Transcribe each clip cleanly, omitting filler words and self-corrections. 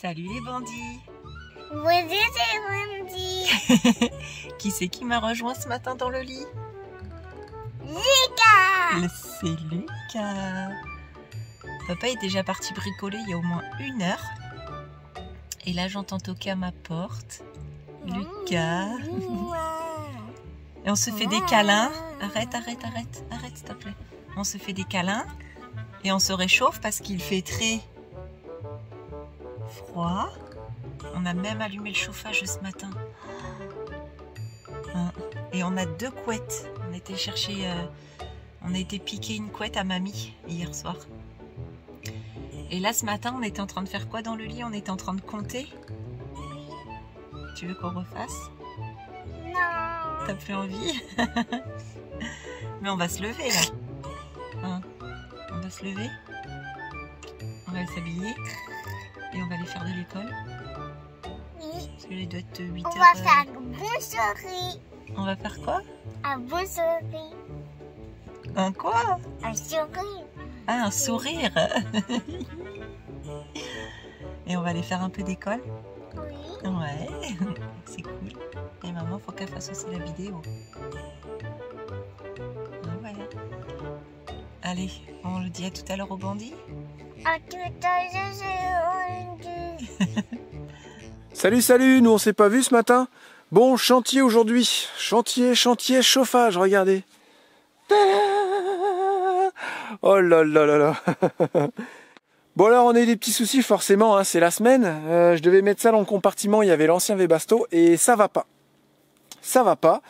Salut les bandits. Bonjour les bandits. Qui c'est qui m'a rejoint ce matin dans le lit? Lucas. C'est Lucas. Papa est déjà parti bricoler il y a au moins 1 heure. Et là j'entends toquer à ma porte. Lucas. Et on se fait des câlins. Arrête s'il te plaît. On se fait des câlins. Et on se réchauffe parce qu'il fait très froid. On a même allumé le chauffage ce matin. Et on a 2 couettes. On était chercher, on a été piquer une couette à mamie hier soir. Et là ce matin, on était en train de faire quoi dans le lit? On était en train de compter. Tu veux qu'on refasse? Non. T'as plus envie? Mais on va se lever là. On va se lever. On va s'habiller. Et on va aller faire de l'école. Oui. Parce que là, il doit être 8 On heures. va faire un bon souris. On va faire quoi? Un bon souris. Un quoi? Un souris. Ah, un sourire. Et on va aller faire un peu d'école. Oui. Ouais, c'est cool. Et maman, faut qu'elle fasse aussi la vidéo. Ouais. Allez, on le dit à tout à l'heure aux bandits. À tout à l'heure, Salut, nous on s'est pas vu ce matin. Bon, chantier aujourd'hui. Chantier, chauffage, regardez. Oh là là là là. Bon alors on a eu des petits soucis forcément, hein, c'est la semaine. Je devais mettre ça dans le compartiment, il y avait l'ancien Webasto et ça va pas. Ça va pas.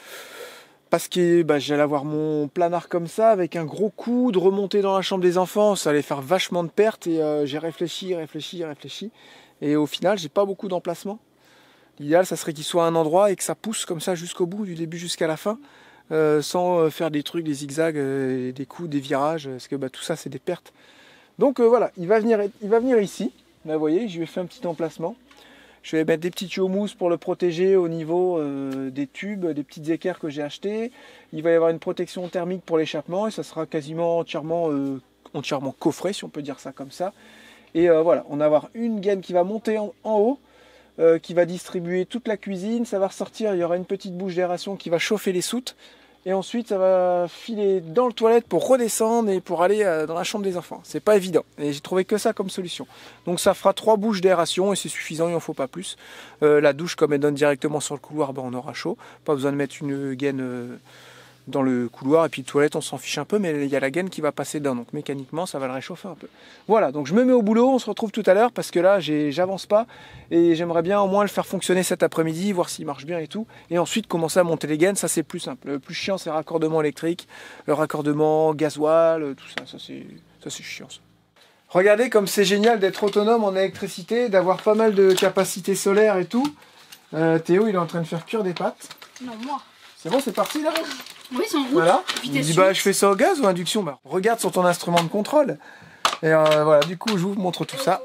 Parce que j'allais avoir mon planard comme ça, avec un gros coude, remonter dans la chambre des enfants, ça allait faire vachement de pertes et j'ai réfléchi. Et au final, j'ai pas beaucoup d'emplacement. L'idéal, ça serait qu'il soit à un endroit et que ça pousse comme ça jusqu'au bout, du début jusqu'à la fin, sans faire des trucs, des zigzags, des coups, des virages, parce que tout ça, c'est des pertes. Donc voilà, il va venir ici. Là, vous voyez, je lui ai fait un petit emplacement. Je vais mettre des petits tuyaux mousse pour le protéger au niveau des tubes, des petites équerres que j'ai achetées. Il va y avoir une protection thermique pour l'échappement et ça sera quasiment entièrement coffré, si on peut dire ça comme ça. Et voilà, on va avoir une gaine qui va monter en haut, qui va distribuer toute la cuisine. Ça va ressortir, il y aura une petite bouche d'aération qui va chauffer les soutes. Et ensuite, ça va filer dans le toilette pour redescendre et pour aller dans la chambre des enfants. C'est pas évident. Et j'ai trouvé que ça comme solution. Donc ça fera 3 bouches d'aération et c'est suffisant, il n'en faut pas plus. La douche, comme elle donne directement sur le couloir, on aura chaud. Pas besoin de mettre une gaine dans le couloir. Et puis les toilettes, on s'en fiche un peu, mais il y a la gaine qui va passer dedans. Donc mécaniquement, ça va le réchauffer un peu. Voilà, donc je me mets au boulot. On se retrouve tout à l'heure parce que là, j'avance pas. Et j'aimerais bien au moins le faire fonctionner cet après-midi, voir s'il marche bien et tout. Et ensuite, commencer à monter les gaines. Ça, c'est plus simple. Le plus chiant, c'est le raccordement électrique, le raccordement gasoil, tout ça. Ça, c'est chiant, ça. Regardez comme c'est génial d'être autonome en électricité, d'avoir pas mal de capacité solaire et tout. Théo, il est en train de faire cuire des pâtes. Non, moi. C'est bon, c'est parti là? Oui, c'est en route. Voilà. Il dit je fais ça au gaz ou induction? Regarde sur ton instrument de contrôle. Et voilà, du coup je vous montre tout ça.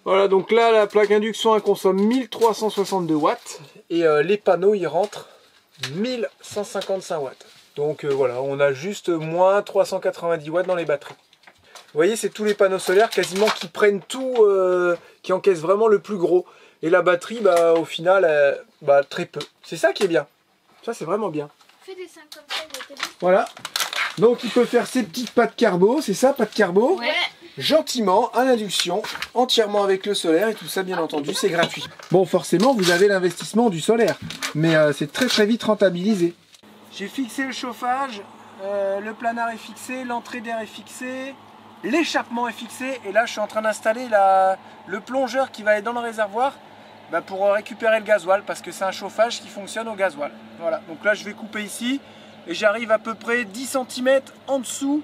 Voilà, donc là la plaque induction elle consomme 1362 watts et les panneaux ils rentrent 1155 watts. Donc voilà, on a juste moins 390 watts dans les batteries. Vous voyez, c'est tous les panneaux solaires quasiment qui prennent tout, qui encaissent vraiment le plus gros. Et la batterie, au final, très peu. C'est ça qui est bien. Ça c'est vraiment bien. Fais des seins comme ça, il était bien. Voilà. Donc il peut faire ses petites pâtes carbo, c'est ça, pâtes carbo? Ouais. Gentiment, à l'induction, entièrement avec le solaire et tout ça, bien entendu, c'est gratuit. Bon, forcément, vous avez l'investissement du solaire, mais c'est très vite rentabilisé. J'ai fixé le chauffage, le planard est fixé, l'entrée d'air est fixée, l'échappement est fixé, et là je suis en train d'installer le plongeur qui va aller dans le réservoir pour récupérer le gasoil, parce que c'est un chauffage qui fonctionne au gasoil. Voilà, donc là je vais couper ici, et j'arrive à peu près 10 cm en dessous,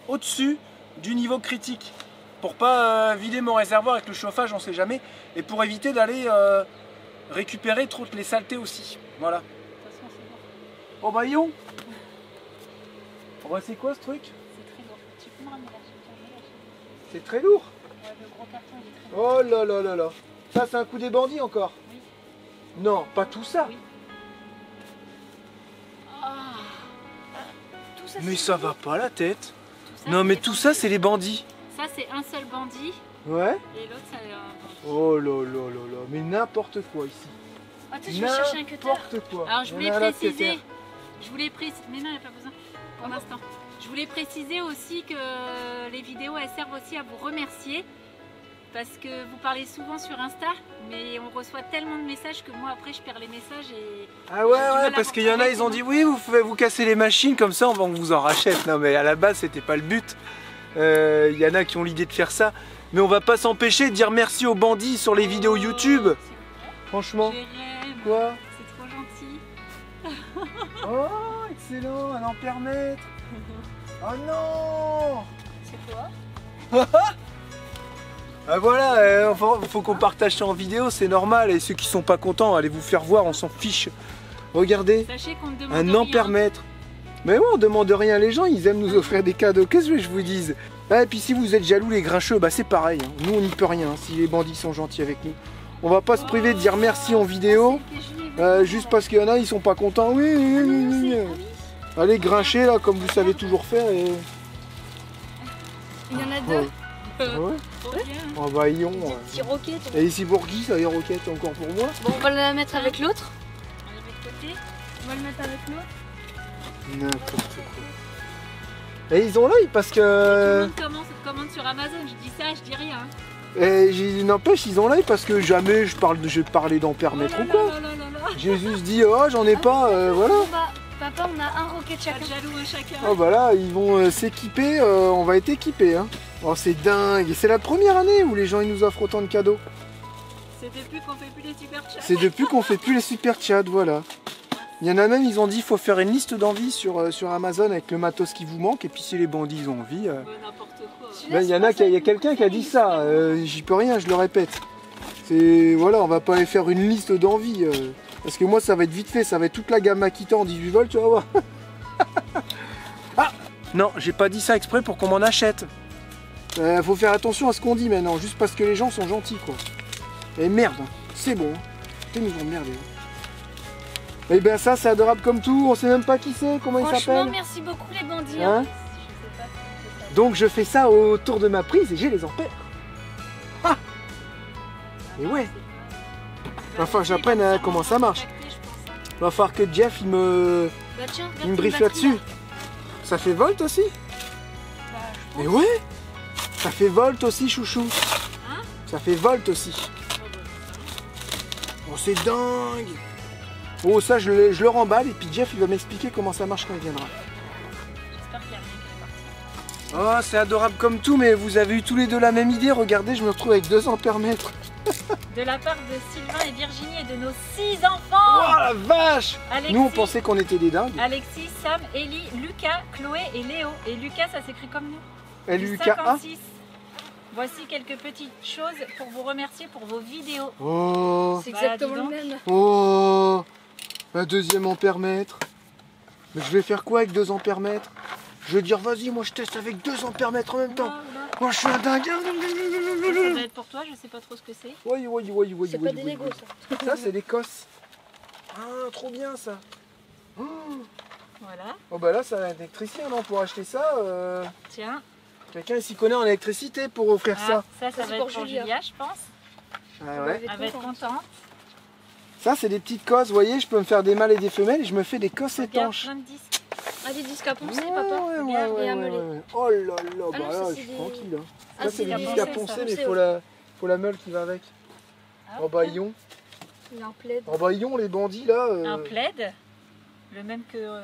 au-dessus du niveau critique, pour pas vider mon réservoir avec le chauffage, on sait jamais, et pour éviter d'aller récupérer trop les saletés aussi. Voilà. Oh bah yon. Oh bah c'est quoi ce truc? C'est très lourd. Tu peux me ramener la chaise? C'est très lourd. Ouais, le gros carton il est très lourd. Oh là là là là. Ça c'est un coup des bandits encore? Oui. Non, pas tout ça. Oui. Ah. Tout ça, Mais c'est ça lourd. va pas la tête. Tout ça, Non mais c'est tout des ça bandits. c'est les bandits. Ça c'est un seul bandit Ouais. et l'autre c'est un bandit. Oh là là là là. mais n'importe quoi ici. Attends, je vais chercher un cutter. N'importe quoi. Alors je Il y voulais en a là de préciser, cutter. mais non, il n'y a pas besoin pour l'instant. Je voulais préciser aussi que les vidéos elles servent aussi à vous remercier parce que vous parlez souvent sur Insta, mais on reçoit tellement de messages que moi après je perds les messages et Ah ouais, j'ai du mal ouais, à parce vous qu'il y en a, ils ont dit oui, vous cassez les machines, comme ça on vous en rachète. Non, mais à la base, c'était pas le but. Il y en a qui ont l'idée de faire ça. Mais on va pas s'empêcher de dire merci aux bandits sur les vidéos YouTube. Franchement. Jérém, Quoi? c'est trop gentil. Oh, excellent, un ampère-mètre. Oh non! C'est quoi? Ah voilà, faut qu'on partage ça en vidéo, c'est normal. Et ceux qui sont pas contents, allez vous faire voir, on s'en fiche. Regardez, Sachez qu'on ne demande un rien. ampère-mètre. Mais ouais, on demande rien, les gens, ils aiment nous offrir des cadeaux. Qu'est-ce que je vous dise? Ah, et puis si vous êtes jaloux, les grincheux, bah c'est pareil. Hein. Nous, on n'y peut rien, hein, si les bandits sont gentils avec nous. On va pas se priver de dire merci en vidéo, juste parce qu'il y en a, ils sont pas contents. Oui, oui, oui, oui, oui. Allez grincher là, comme vous savez toujours faire. Et... Il y en a deux. Ouais. Trop bien. Oh bah Ion. Petit roquette. Et ici pour qui ça, les roquettes encore pour moi? Bon, on va la mettre avec l'autre. On va le mettre de côté. On va le mettre avec l'autre. N'importe quoi. Et ils ont l'œil parce que... Tout le monde commande sur Amazon. Je dis ça, je dis rien. N'empêche, ils ont l'œil parce que jamais je parlais d'ampère-mètre ou quoi. J'ai juste dit, oh j'en ai pas, voilà. Papa, on a un roquette chacun. Pas de jaloux à chacun. Oh bah là, ils vont s'équiper, on va être équipés. Hein. Oh c'est dingue, et c'est la première année où les gens ils nous offrent autant de cadeaux. C'est depuis qu'on fait plus les super chats. C'est depuis qu'on fait plus les super chats, voilà. Il y en a même, ils ont dit, il faut faire une liste d'envie sur Amazon avec le matos qui vous manque, et puis si les bandits ils ont envie... N'importe quoi. Ben, il y a quelqu'un qui a dit ça, j'y peux rien, je le répète. C'est, voilà, on va pas aller faire une liste d'envie, parce que moi ça va être vite fait, ça va être toute la gamme Makita en 18 volts, tu vas voir. Ah non, j'ai pas dit ça exprès pour qu'on m'en achète. Faut faire attention à ce qu'on dit maintenant, juste parce que les gens sont gentils quoi. Et merde, c'est bon, ils nous ont merdé. Et ben ça c'est adorable comme tout, on sait même pas qui c'est, comment il s'appelle. Franchement, merci beaucoup les bandits. Hein? Donc je fais ça autour de ma prise et j'ai les ampères. Ah. Et ouais. Va falloir que j'apprenne comment ça marche. Va falloir que Jeff il me briefe là-dessus. Ça fait volt aussi? Mais ouais. Ça fait volt aussi chouchou. Hein? Ça fait volt aussi. Oh c'est dingue. Oh ça je le remballe et puis Jeff il va m'expliquer comment ça marche quand il viendra. J'espère qu'il y a rien qui est parti. Oh c'est adorable comme tout mais vous avez eu tous les deux la même idée. Regardez je me retrouve avec 2 ampères-mètres. De la part de Sylvain et Virginie et de nos 6 enfants. Oh la vache. Alexis, Nous on pensait qu'on était des dingues. Alexis, Sam, Ellie, Lucas, Chloé et Léo. Et Lucas ça s'écrit comme nous. LUKA. 56. Voici quelques petites choses pour vous remercier pour vos vidéos. Oh. C'est exactement le même. Oh. Un 2e ampère-mètre. Mais je vais faire quoi avec 2 ampères-mètres? Je vais dire vas-y moi je teste avec 2 ampères-mètres en même temps. Moi je suis un dingue. Ça doit être pour toi, je sais pas trop ce que c'est. Oui. C'est pas des Legos ça. Ça c'est l'Écosse. Ah trop bien ça. Oh. Voilà. Oh bah là c'est un électricien non pour acheter ça. Tiens. Quelqu'un s'y connaît en électricité pour offrir ça. Ça va être pour Julia, je pense. Ah ouais. Elle va être contente. Ça c'est des petites cosses, vous voyez, je peux me faire des mâles et des femelles et je me fais des cosses Regarde, étanches. plein de disques. Ah, des disques à poncer, Ouais, papa. ouais, Et à meuler. ouais. Oh là là, Ah bah non, là ça, je c'est suis des- tranquille. Hein. Ah, Ça c'est c'est des à disques à poncer, poncer ça. mais Poncer, faut la meule qui va avec. Ah, Oh bah Ion. Il y a un plaid. Oh bah Ion les bandits là. Un plaid. Le même que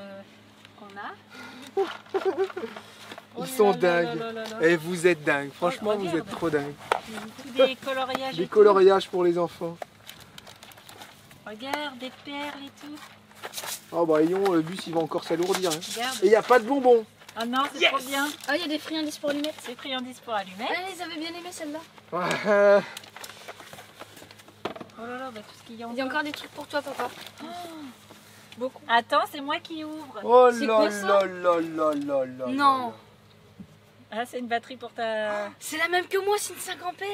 qu'on a. Ils sont dingues. Et vous êtes dingues, franchement vous regarde. êtes trop dingues. Des coloriages. Des et tout. coloriages pour les enfants. Regarde, des perles et tout. Oh bah Ion, le bus il va encore s'alourdir. Hein. Regarde. Et il n'y a pas de bonbons. Ah non, c'est trop bien. Ah, il y a des friandises pour allumer. C'est friandises pour allumer. Ah, ils avaient bien aimé celle-là. Ouais. Oh là là, bah, tout ce qu'il y a Il y a encore des trucs pour toi, papa. beaucoup. Attends, c'est moi qui ouvre. Oh C'est là quoi ça là. Non. Ah, c'est une batterie pour ta... C'est la même que moi, c'est une 5 ampères.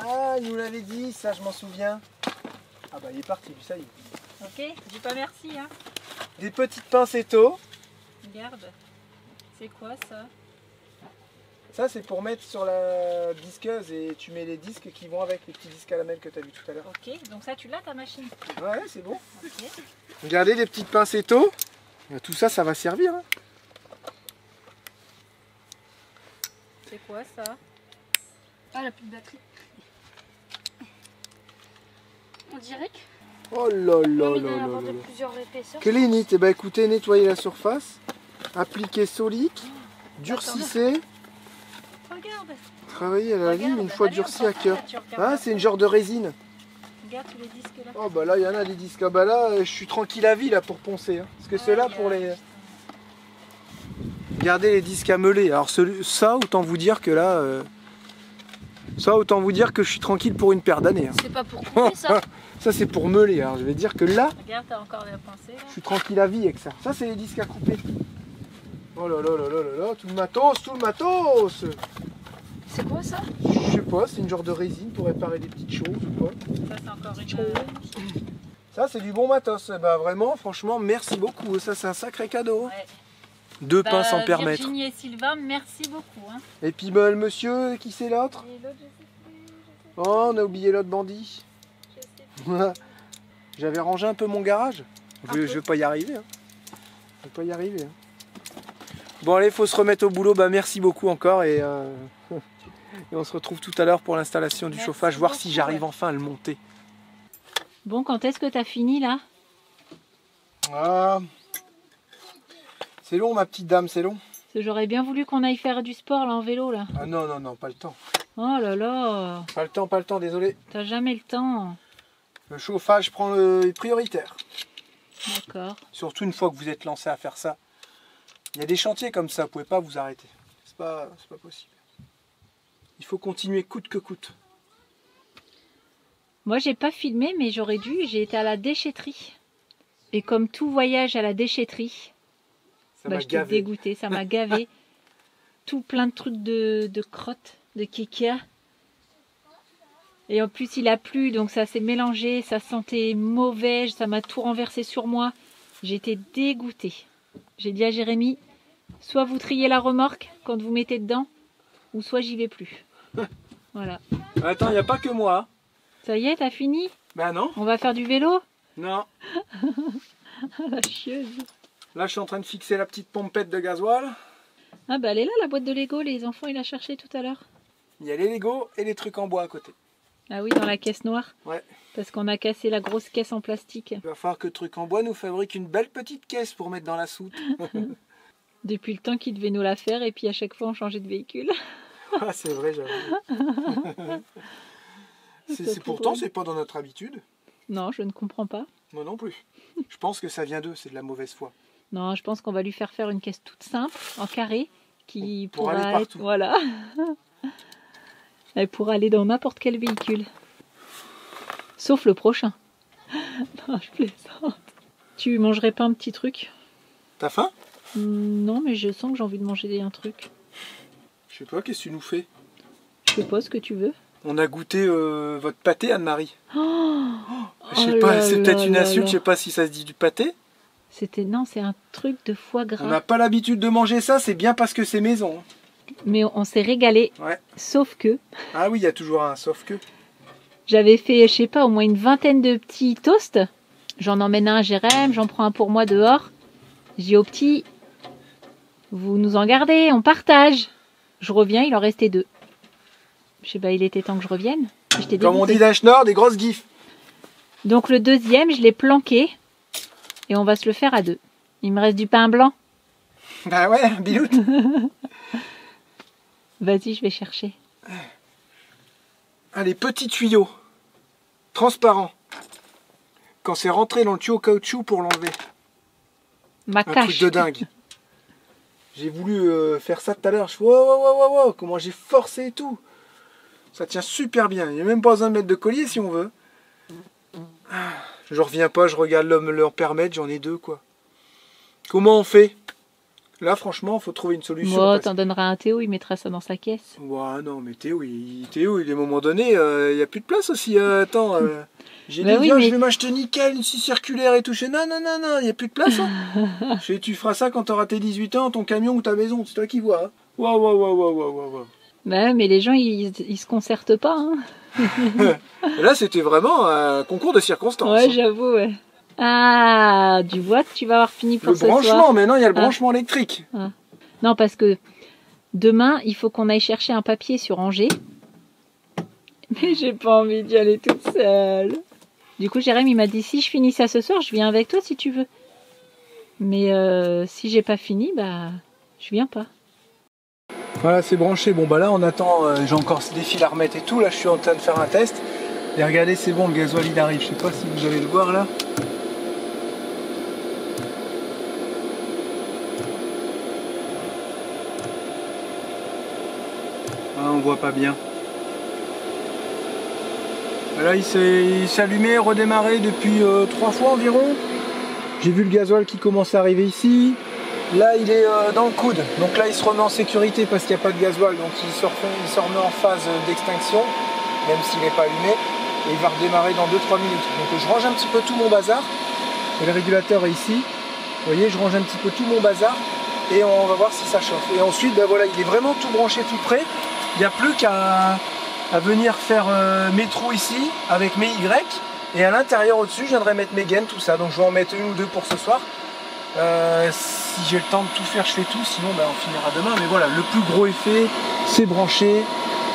Ah, il nous l'avait dit, ça je m'en souviens. Ah bah il est parti, ça y est. Ok, dis pas merci, hein. Des petites pincettos. Regarde. C'est quoi ça? Ça, c'est pour mettre sur la disqueuse et tu mets les disques qui vont avec, les petits disques à lamelles que tu as vu tout à l'heure. Ok, donc ça tu l'as ta machine. Ouais, c'est bon. Ok. Regardez les petites pincettos. Tout ça, ça va servir. Hein. C'est quoi ça? Ah, la plus de batterie. On dirait que Oh là là il là y là a là de là. plusieurs épaisseurs. Clean it, eh ben, écoutez, nettoyez la surface, appliquez solide, durcissez, Regarde. travaillez à la lime Regarde, une fois allez, durci encore à cœur. ça, tu regardes Ah, c'est une genre de résine. Regarde tous les disques là. Oh bah là, il y en a des disques. Ah bah là, je suis tranquille à vie là pour poncer. Hein. Parce que ceux-là, pour les... Regardez les disques à meuler. Alors ça, autant vous dire que là... Ça, autant vous dire que je suis tranquille pour une paire d'années. Hein. C'est pas pour couper ça. Ça, c'est pour meuler. Alors je vais dire que là, Regarde, t'as encore la pincée là. je suis tranquille à vie avec ça. Ça, c'est les disques à couper. Oh là là là là là là, tout le matos, tout le matos. C'est quoi ça? Je sais pas, c'est une genre de résine pour réparer des petites choses ou quoi. Ça c'est encore une. Ça, c'est du bon matos. Bah vraiment, franchement, merci beaucoup. Ça, c'est un sacré cadeau. Ouais. Deux Bah, pains sans permettre. Virginie et Sylvain, merci beaucoup. Hein. Et puis bah, le monsieur, qui c'est l'autre? Et l'autre, je sais plus. Oh, on a oublié l'autre bandit. Je sais plus. J'avais rangé un peu mon garage. Un Je peu. vais pas y arriver. Hein. Je vais pas y arriver. Hein. Bon allez, faut se remettre au boulot. Bah merci beaucoup encore et on se retrouve tout à l'heure pour l'installation du Merci chauffage, voir si beaucoup, j'arrive ouais. enfin à le monter. Bon, quand est-ce que t'as fini là? Ah, c'est long ma petite dame, c'est long. Parce que j'aurais bien voulu qu'on aille faire du sport là en vélo là. Ah non, non, non, pas le temps. Oh là là, Pas le temps, désolé. t'as jamais le temps. Le chauffage prend le prioritaire. D'accord. Surtout une fois que vous êtes lancé à faire ça. Il y a des chantiers comme ça, vous pouvez pas vous arrêter. C'est pas possible. Il faut continuer coûte que coûte. Moi j'ai pas filmé mais j'aurais dû, j'ai été à la déchetterie. Et comme tout voyage à la déchetterie, Ça m'a j'étais gavé. dégoûtée, ça m'a gavé. Tout plein de trucs de crottes, de kékia. Et en plus il a plu donc ça s'est mélangé, ça sentait mauvais, ça m'a tout renversé sur moi. J'étais dégoûtée. J'ai dit à Jérémy, soit vous triez la remorque quand vous mettez dedans, ou soit j'y vais plus. Voilà. Attends, il n'y a pas que moi. Ça y est, t'as fini? Ben non, On va faire du vélo? non. La chieuse. Là, je suis en train de fixer la petite pompette de gasoil. Ah bah elle est là la boîte de Lego, les enfants il a cherché tout à l'heure. Il y a les Lego et les trucs en bois à côté. Ah oui, dans la caisse noire. Ouais. Parce qu'on a cassé la grosse caisse en plastique. Il va falloir que Truc en bois nous fabrique une belle petite caisse pour mettre dans la soute. Depuis le temps qu'il devait nous la faire et puis à chaque fois on changeait de véhicule. Ah, c'est vrai, j'avoue. C'est Pourtant, drôle. c'est pas dans notre habitude. Non, je ne comprends pas. Moi non plus. Je pense que ça vient d'eux, c'est de la mauvaise foi. Non, je pense qu'on va lui faire une caisse toute simple, en carré, qui Pour pourra aller être... partout. Voilà. Elle pourra aller dans n'importe quel véhicule. Sauf le prochain. Non, je plaisante. Tu mangerais pas un petit truc? T'as faim? Non, mais je sens que j'ai envie de manger un truc. Je sais pas, qu'est-ce que tu nous fais? Je sais pas ce que tu veux. On a goûté votre pâté, Anne-Marie. Je sais Oh pas, là c'est peut-être là une là insulte, là. je sais pas si ça se dit du pâté. Non, c'est un truc de foie gras. On n'a pas l'habitude de manger ça, c'est bien parce que c'est maison. Mais on s'est régalé. Ouais. Sauf que Ah oui, il y a toujours un sauf que. j'avais fait, je sais pas, au moins une vingtaine de petits toasts. J'en emmène un à Jérém, j'en prends un pour moi dehors. Je dis aux petits, vous nous en gardez, on partage. Je reviens, il en restait 2. Je sais pas, il était temps que je revienne. J'étais Comme on dégoûtée. dit d'un schnorr, des grosses gifs. Donc le deuxième, je l'ai planqué. Et on va se le faire à 2. Il me reste du pain blanc. Bah ouais, biloute. Vas-y, je vais chercher. Ah, les petits tuyaux. Transparents. Quand c'est rentré dans le tuyau caoutchouc pour l'enlever. Ma Un truc cache. de dingue. J'ai voulu faire ça tout à l'heure. Je fais wow, comment j'ai forcé et tout. Ça tient super bien. Il n'y a même pas besoin de mettre de collier si on veut. Ah, je reviens pas, je regarde leur permettre, j'en ai 2 quoi. Comment on fait? Là franchement, il faut trouver une solution. Moi, parce- t'en donneras un Théo, il mettra ça dans sa caisse. Ouais, non, mais Théo, il est à un moment donné, il n'y a plus de place aussi. Attends, j'ai Bah dit, oui, viens, mais- je vais m'acheter nickel, une scie circulaire et tout. Je fais, non, il n'y a plus de place. Hein. Je fais, tu feras ça quand tu auras tes 18 ans, ton camion ou ta maison, c'est toi qui vois. Hein. Waouh, waouh, waouh, waouh, waouh, waouh. Bah, mais les gens, ils se concertent pas. Hein. Et là, c'était vraiment un concours de circonstances. Ouais, j'avoue, ouais. Ah, tu vois que tu vas avoir fini pour Le ce soir. branchement, maintenant, il y a le branchement électrique. Non, parce que demain, il faut qu'on aille chercher un papier sur Angers. Mais j'ai pas envie d'y aller toute seule. Du coup, Jérém, il m'a dit, si je finis ça ce soir, je viens avec toi si tu veux. Mais si j'ai pas fini, bah, je viens pas. Voilà, c'est branché. Bon, bah là, on attend. J'ai encore des fils à remettre et tout. Là, je suis en train de faire un test. Et regardez, c'est bon, le gasoil, il arrive. Je sais pas si vous allez le voir là. Ah, on voit pas bien. Là, il s'est allumé, redémarré depuis 3 fois environ. J'ai vu le gasoil qui commence à arriver ici. Là, il est dans le coude. Donc là, il se remet en sécurité parce qu'il n'y a pas de gasoil. Donc il se remet en phase d'extinction, même s'il n'est pas allumé. Et il va redémarrer dans 2-3 minutes. Donc je range un petit peu tout mon bazar. Et le régulateur est ici. Vous voyez, je range un petit peu tout mon bazar. Et on va voir si ça chauffe. Et ensuite, ben voilà, il est vraiment tout branché, tout prêt. Il n'y a plus qu'à venir faire mes trous ici avec mes Y. Et à l'intérieur au-dessus, je viendrai mettre mes gaines, tout ça. Donc je vais en mettre une ou deux pour ce soir. Si j'ai le temps de tout faire, je fais tout. Sinon, ben, on finira demain. Mais voilà, le plus gros effet, c'est branché.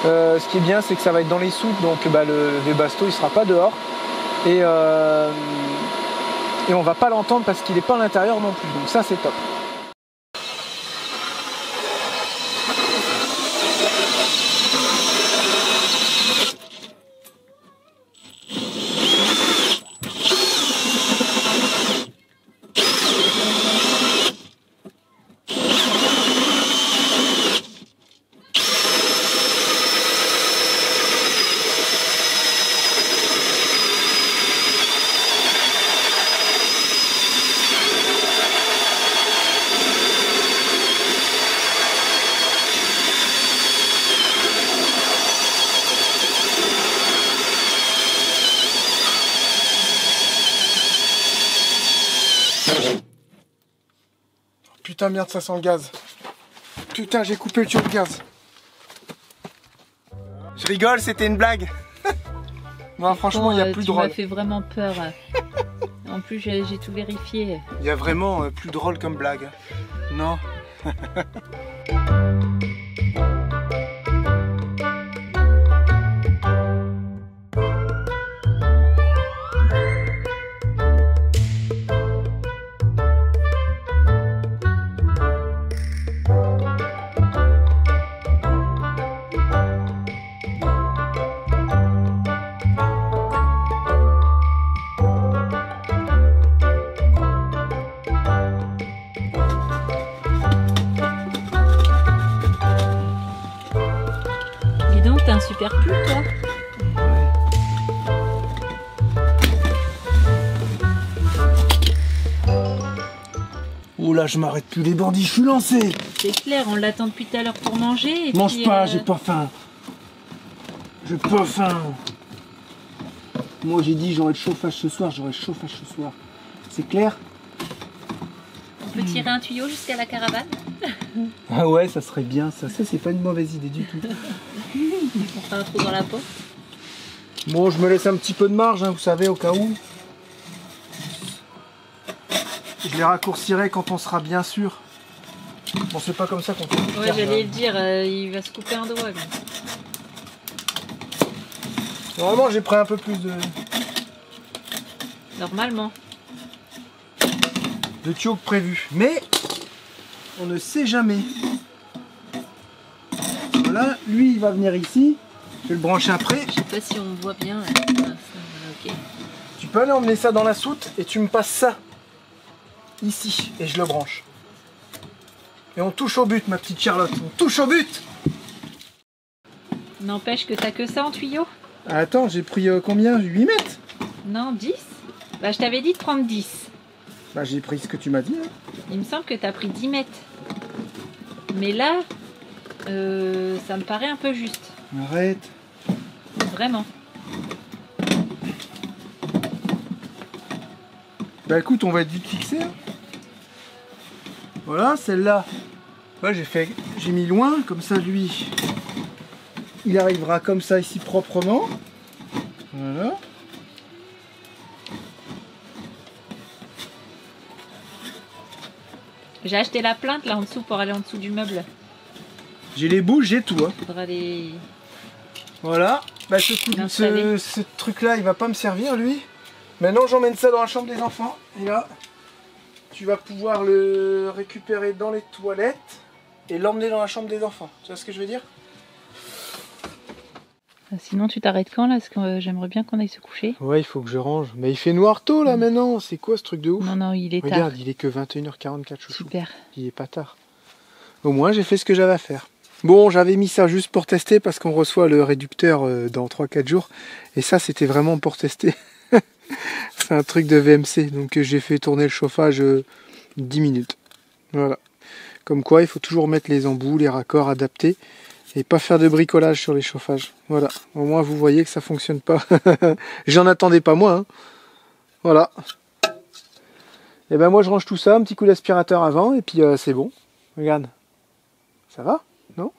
Ce qui est bien, c'est que ça va être dans les soutes. Donc ben, le Webasto, il ne sera pas dehors. Et on va pas l'entendre parce qu'il n'est pas à l'intérieur non plus. Donc ça, c'est top. Putain, merde, ça sent le gaz. Putain, j'ai coupé le tuyau de gaz. Je rigole, c'était une blague. Non, franchement, il n'y a plus drôle. Tu m'as fait vraiment peur. En plus, j'ai tout vérifié. Il y a vraiment plus drôle comme blague. Non. T'as un super pull, toi. Oh là, je m'arrête plus les bandits, je suis lancé. C'est clair, on l'attend depuis tout à l'heure pour manger. Et mange puis, pas, j'ai pas faim. J'ai pas faim. Moi j'ai dit j'aurai le chauffage ce soir, j'aurai le chauffage ce soir. C'est clair? On peut tirer un tuyau jusqu'à la caravane. Ah ouais, ça serait bien, ça c'est pas une mauvaise idée du tout. On fait un trou dans la porte. Bon, je me laisse un petit peu de marge, hein, vous savez, au cas où. Je les raccourcirai quand on sera bien sûr. Bon, c'est pas comme ça qu'on fait. Ouais, j'allais le dire, il va se couper un doigt. Lui. Normalement, j'ai pris un peu plus Normalement. de tuyaux que prévu. Mais on ne sait jamais. Voilà, lui, il va venir ici. Je vais le brancher après. Je sais pas si on voit bien. Voilà, ok. Tu peux aller emmener ça dans la soute et tu me passes ça ici et je le branche. Et on touche au but, ma petite Charlotte. On touche au but. N'empêche que t'as que ça en tuyau. Attends, j'ai pris combien? 8 mètres? Non, 10. Bah, je t'avais dit de prendre 10. Bah, j'ai pris ce que tu m'as dit. Hein. Il me semble que t'as pris 10 mètres. Mais là, ça me paraît un peu juste. Arrête. Vraiment. Bah écoute, on va être vite fixé. Hein. Voilà, celle-là, Ouais, j'ai mis loin, comme ça lui, il arrivera comme ça ici proprement. Voilà. J'ai acheté la plinthe là en dessous pour aller en dessous du meuble. J'ai les boules, j'ai tout. Hein. Faudra les... Voilà. Bah, ce truc-là, il va pas me servir, lui. Maintenant, j'emmène ça dans la chambre des enfants. Et là, tu vas pouvoir le récupérer dans les toilettes et l'emmener dans la chambre des enfants. Tu vois ce que je veux dire? Sinon, tu t'arrêtes quand là? Parce que j'aimerais bien qu'on aille se coucher. Ouais, il faut que je range. Mais il fait noir tôt là maintenant. C'est quoi ce truc de ouf? Non, non, il est tard. Regarde, il est que 21h44, chouchou. Super. Il est pas tard. Au moins, j'ai fait ce que j'avais à faire. Bon, j'avais mis ça juste pour tester parce qu'on reçoit le réducteur dans 3-4 jours. Et ça, c'était vraiment pour tester. C'est un truc de VMC. Donc, j'ai fait tourner le chauffage 10 minutes. Voilà. Comme quoi, il faut toujours mettre les embouts, les raccords adaptés. Et pas faire de bricolage sur les chauffages. Voilà. Au moins, vous voyez que ça fonctionne pas. J'en attendais pas moi. Hein. Voilà. Et ben moi, je range tout ça. Un petit coup d'aspirateur avant. Et puis, c'est bon. Regarde. Ça va? Non?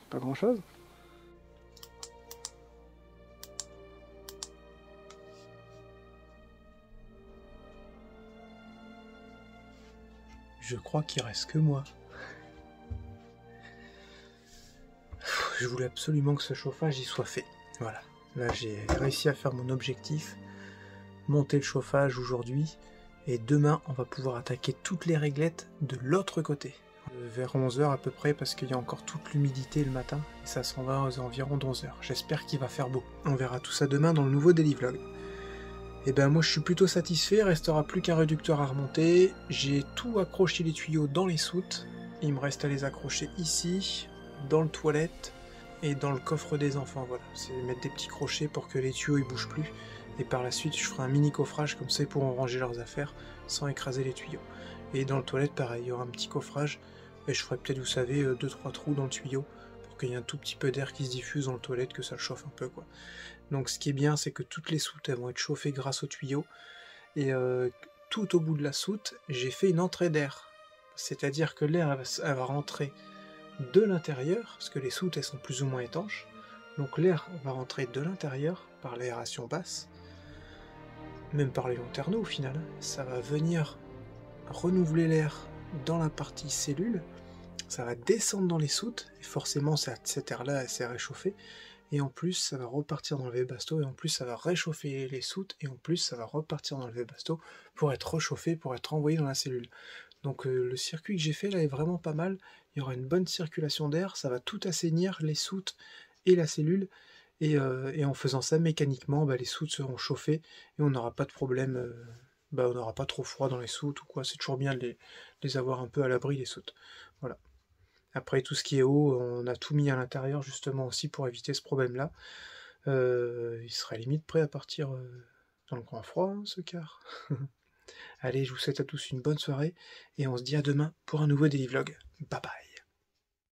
Pas grand chose. Je crois qu'il reste que moi. Je voulais absolument que ce chauffage y soit fait. Voilà. Là, j'ai réussi à faire mon objectif. Monter le chauffage aujourd'hui. Et demain, on va pouvoir attaquer toutes les réglettes de l'autre côté. Vers 11h à peu près, parce qu'il y a encore toute l'humidité le matin. Et ça s'en va aux environs d'11h. J'espère qu'il va faire beau. On verra tout ça demain dans le nouveau Daily Vlog. Et ben moi, je suis plutôt satisfait. Il restera plus qu'un réducteur à remonter. J'ai tout accroché les tuyaux dans les soutes. Il me reste à les accrocher ici, dans le toilette et dans le coffre des enfants. Voilà, c'est mettre des petits crochets pour que les tuyaux ils bougent plus. Et par la suite, je ferai un mini coffrage, comme ça ils pourront ranger leurs affaires sans écraser les tuyaux. Et dans le toilette, pareil, il y aura un petit coffrage. Et je ferai peut-être, vous savez, 2-3 trous dans le tuyau pour qu'il y ait un tout petit peu d'air qui se diffuse dans le toilette, que ça le chauffe un peu, quoi. Donc ce qui est bien, c'est que toutes les soutes elles vont être chauffées grâce au tuyau. Et tout au bout de la soute, j'ai fait une entrée d'air. C'est-à-dire que l'air elle va rentrer de l'intérieur, parce que les soutes elles sont plus ou moins étanches. Donc l'air va rentrer de l'intérieur par l'aération basse, même par les lanterneaux au final. Ça va venir renouveler l'air dans la partie cellule, ça va descendre dans les soutes, et forcément cet air-là s'est réchauffé, et en plus ça va repartir dans le Webasto, et en plus ça va réchauffer les soutes, et en plus ça va repartir dans le Webasto pour être réchauffé, pour être envoyé dans la cellule. Donc le circuit que j'ai fait là est vraiment pas mal, il y aura une bonne circulation d'air, ça va tout assainir les soutes et la cellule, et en faisant ça mécaniquement, les soutes seront chauffées, et on n'aura pas de problème, on n'aura pas trop froid dans les soutes ou quoi, c'est toujours bien de les avoir un peu à l'abri les soutes. Voilà. Après tout ce qui est eau, on a tout mis à l'intérieur justement aussi pour éviter ce problème-là. Il sera limite prêt à partir dans le grand froid, hein, ce car. Allez, je vous souhaite à tous une bonne soirée et on se dit à demain pour un nouveau Daily Vlog. Bye bye.